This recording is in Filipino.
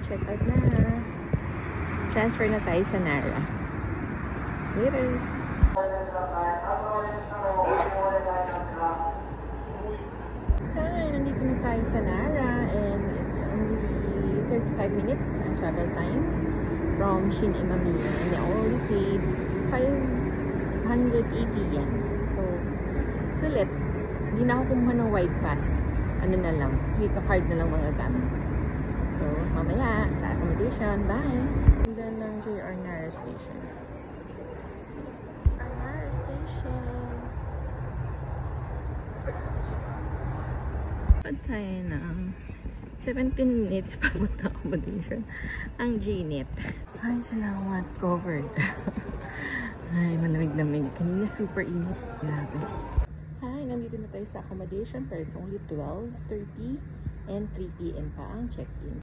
check out na. Transfer na tayo sa Nara. Laters! Hi! Nandito na tayo sa Nara and it's only 35 minutes ang travel time from Shin Imamiya. And I only paid 580 yen. So, sulit. Hindi na ako kumuha ng wide pass. Ano na lang, Suica card na lang mga gamit. So, mamaya sa accommodation. Bye! Ganda ng JR Nara Station. Nara Station. Pad tayo ng 17 minutes papunta accommodation. Ang J-Net. Ay, salamat. Covered. Ay, malamig-lamig. Kanina super init. Grabe. Hi, nandito na tayo sa accommodation pero it's only 12:30 and 3 PM pa ang check-in.